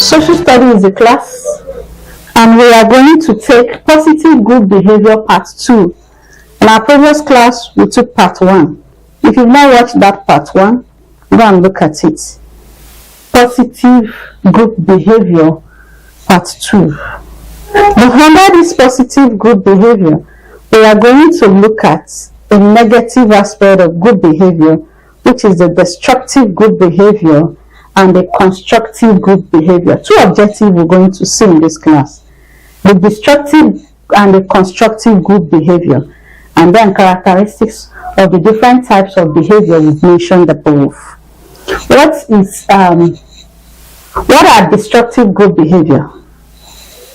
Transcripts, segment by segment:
Social studies is a class, and we are going to take positive group behavior part 2. In our previous class, we took part 1. If you've not watched that part 1, go and look at it. Positive group behavior part 2. But under this positive group behavior, we are going to look at a negative aspect of good behavior, which is the destructive group behavior and the constructive group behavior. Two objectives we're going to see in this class: the destructive and the constructive group behavior, and then characteristics of the different types of behavior we've mentioned above. What are destructive group behavior?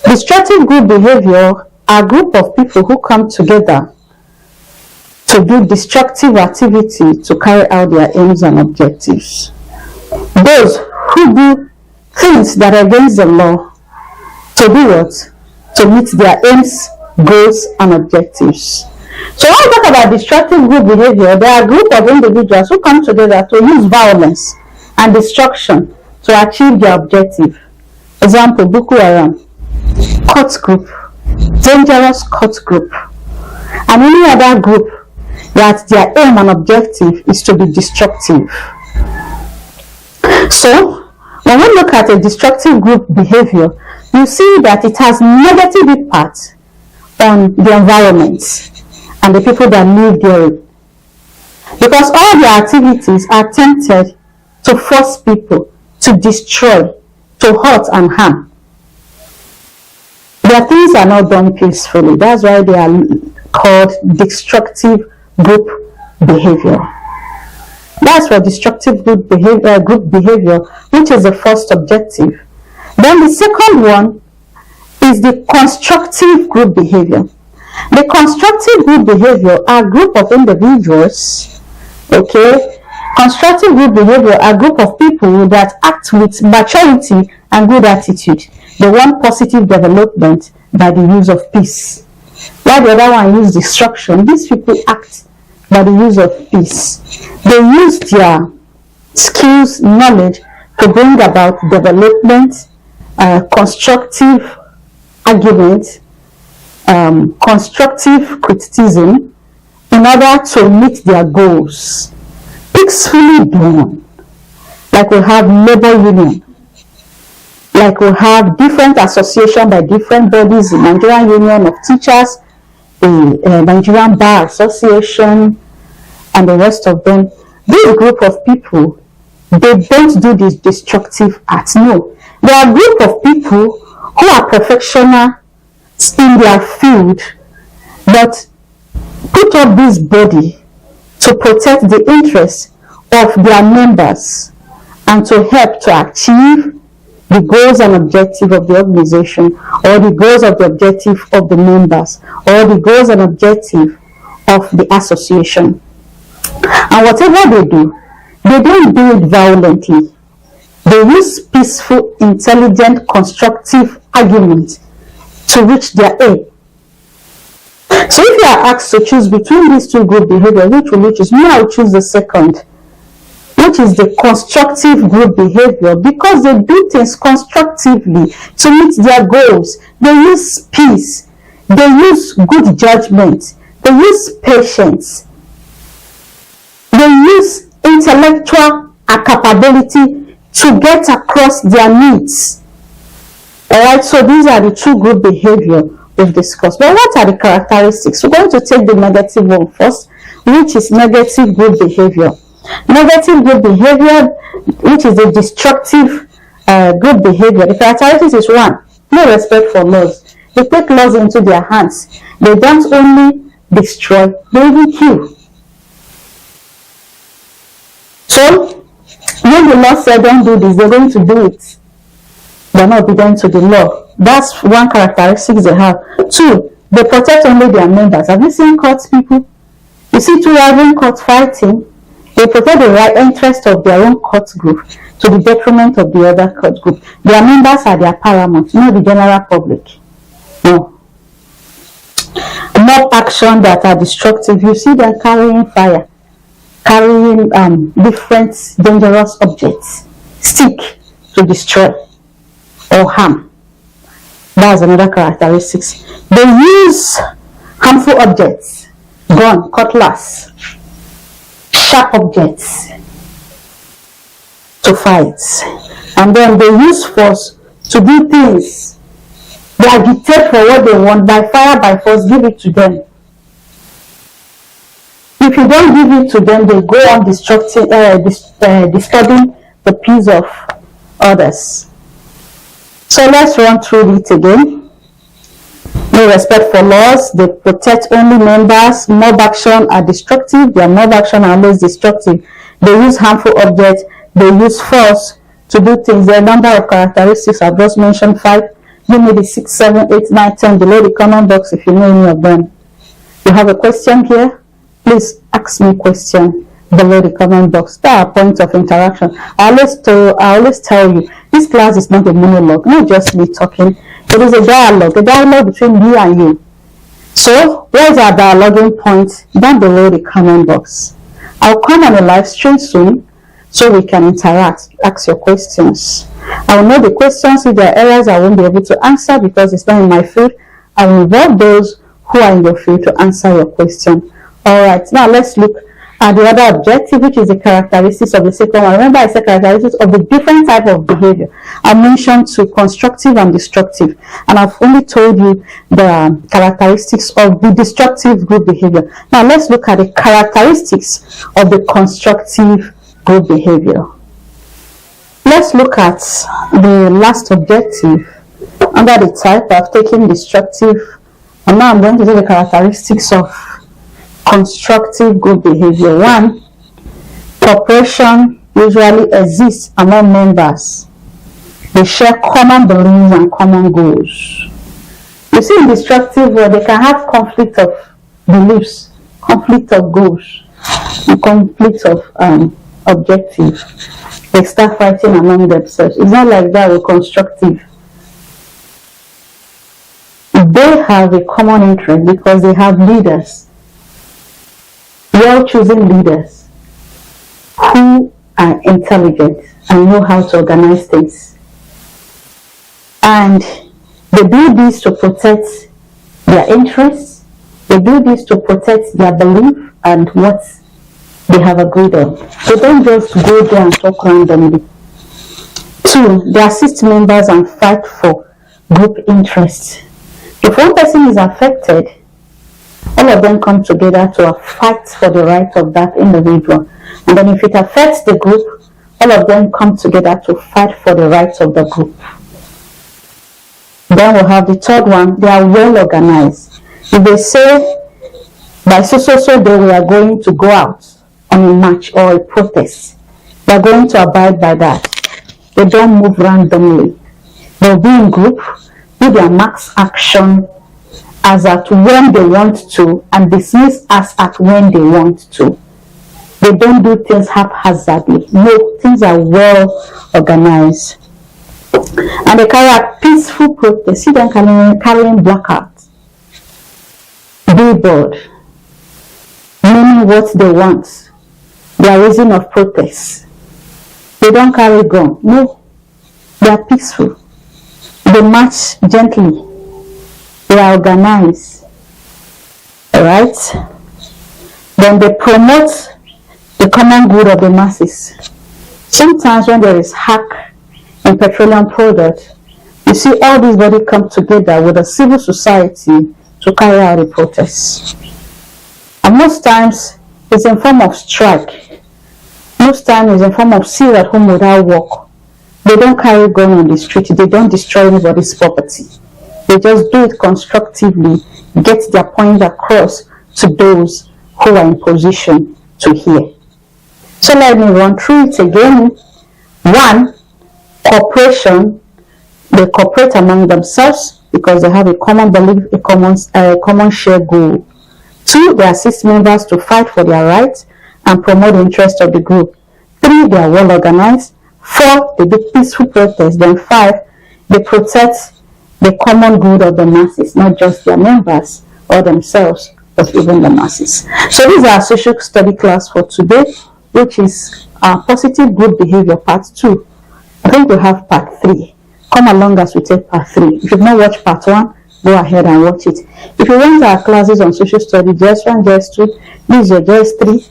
Destructive group behavior are a group of people who come together to do destructive activity to carry out their aims and objectives. Those who do things that are against the law to do what? To meet their aims, goals, and objectives. So when we talk about destructive group behavior, there are a group of individuals who come together to use violence and destruction to achieve their objective. Example, Boko Haram, cult group, dangerous cult group, and any other group that their aim and objective is to be destructive. So when we look at a destructive group behavior, you see that it has negative impact on the environment and the people that live there, because all their activities are tempted to force people to destroy, to hurt and harm. Their things are not done peacefully. That's why they are called destructive group behavior. That's for destructive group behavior, which is the first objective. Then the second one is the constructive group behavior. The constructive group behavior are a group of individuals, okay? Constructive group behavior are a group of people that act with maturity and good attitude. They want positive development by the use of peace. While the other one use destruction, these people act by the use of peace. They use their skills, knowledge to bring about development, constructive argument, constructive criticism in order to meet their goals. Peacefully done. Like we have labor union, like we have different association by different bodies, the Nigerian Union of Teachers, the Nigerian Bar Association, and the rest of them. This group of people, they don't do this destructive acts. No, they are a group of people who are professionals in their field, but put up this body to protect the interests of their members and to help to achieve the goals and objectives of the organization, or the goals of the objective of the members, or the goals and objective of the association. And whatever they do, they don't do it violently. They use peaceful, intelligent, constructive arguments to reach their aim. So if you are asked to choose between these two group behaviors, which will you choose? Me, I will choose the second, which is the constructive group behavior, because they do things constructively to meet their goals. They use peace, they use good judgment, they use patience, they use intellectual capability to get across their needs. Alright, so these are the two group behavior we've discussed. But what are the characteristics? We're going to take the negative one first, which is negative group behavior. Negative group behavior, which is the destructive group behavior. The characteristics is 1, no respect for laws. They take laws into their hands. They don't only destroy, they even kill. So, when the law said don't do this, they're going to do it. They're not obedient to the law. That's one characteristic they have. 2, they protect only their members. Have you seen court people? You see two having court fighting. They protect the right interest of their own court group to the detriment of the other court group. Their members are their paramount, not the general public. No. Mob action that are destructive. You see them carrying fire, carrying different dangerous objects, stick to destroy. or harm. That's another characteristics. They use harmful objects, gun, cutlass, sharp objects to fight. And then they use force to do things. They agitate for what they want by fire, by force, give it to them. If you don't give it to them, they go on disturbing the peace of others. So let's run through it again. No respect for laws. They protect only members. Mob action are destructive. Their mob action are always destructive. They use harmful objects. They use force to do things. There are a number of characteristics. I've just mentioned 5. Give me the 6, 7, 8, 9, 10 below the comment box if you know any of them. You have a question here? Please ask me a question below the comment box. There are points of interaction. I always tell you, this class is not a monologue, not just me talking. It is a dialogue between me and you. So, where is our dialoguing point? Down below the comment box. I'll come on a live stream soon so we can interact, ask your questions. I will know the questions. If there are areas I won't be able to answer because it's not in my field, I will involve those who are in your field to answer your question. Alright, now let's look at the other objective, which is the characteristics of the second one. Remember, I said characteristics of the different type of behavior. I mentioned two, constructive and destructive. And I've only told you the characteristics of the destructive group behavior. Now let's look at the characteristics of the constructive group behavior. Let's look at the last objective. Under the type, I've taken destructive. And now I'm going to do the characteristics of constructive group behavior. 1. Cooperation usually exists among members. They share common beliefs and common goals. You see, in destructive world, they can have conflict of beliefs, conflict of goals, and conflict of objectives. They start fighting among themselves. It's not like that with constructive. They have a common interest because they have leaders, well-chosen leaders who are intelligent and know how to organize things. And they do this to protect their interests. They do this to protect their belief and what they have agreed on. They don't just go there and talk randomly. 2. They assist members and fight for group interests. If one person is affected, all of them come together to fight for the right of that individual. And then if it affects the group, all of them come together to fight for the rights of the group. Then we'll have the third one. They are well organized. If they say, by so day we are going to go out on a march or a protest, they are going to abide by that. They don't move randomly. They'll be in group, do their max action as at when they want to, and dismiss as at when they want to. They don't do things haphazardly. No, things are well organized. And they carry a peaceful protest. See them carrying placards, billboard, meaning what they want. Their reason of protest. They don't carry gun. No, they are peaceful. They march gently. They are organized. Alright? Then they promote the common good of the masses. Sometimes when there is hack in petroleum products, you see all these bodies come together with a civil society to carry out a protest. And most times it's in form of strike. Most times it's in form of sit at home without work. They don't carry gun on the street. They don't destroy anybody's property. They just do it constructively, get their point across to those who are in position to hear. So let me run through it again. 1, cooperation. They cooperate among themselves because they have a common belief, a common shared goal. 2, they assist members to fight for their rights and promote the interest of the group. 3, they are well organized. 4, they do peaceful protest. Then 5, they protect the common good of the masses, not just their members or themselves, but even the masses. So this is our social study class for today, which is our positive group behavior part 2. I think we have part 3, Come along as we take part 3. If you've not watched part 1, go ahead and watch it. If you want our classes on social studies, Jss1, Jss2, this is your Jss3,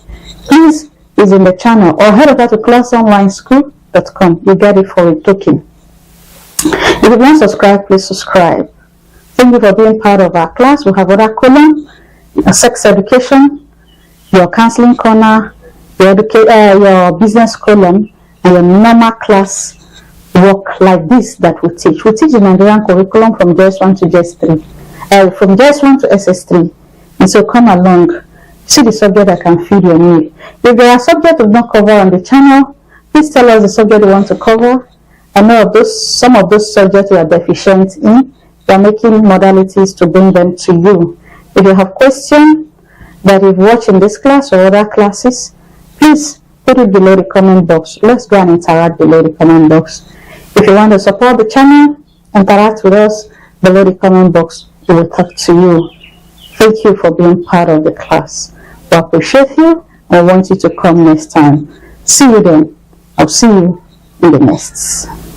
please is in the channel, or head over to classonlineschool.com. You get it for a token. If you want to subscribe, please subscribe. Thank you for being part of our class. We have other column, sex education, your counseling corner, your business column, and your normal class work like this that we teach. We teach the Nigerian curriculum from Jss1 to Jss3, from Jss1 to SS3. And so come along, see the subject that can feed your need. If there are subjects we not cover on the channel, please tell us the subject you want to cover. I know some of those subjects you are deficient in. We are making modalities to bring them to you. If you have questions that you've watched in this class or other classes, please put it below the comment box. Let's go and interact below the comment box. If you want to support the channel, interact with us below the comment box. We will talk to you. Thank you for being part of the class. We appreciate you and want you to come next time. See you then. I'll see you in the next.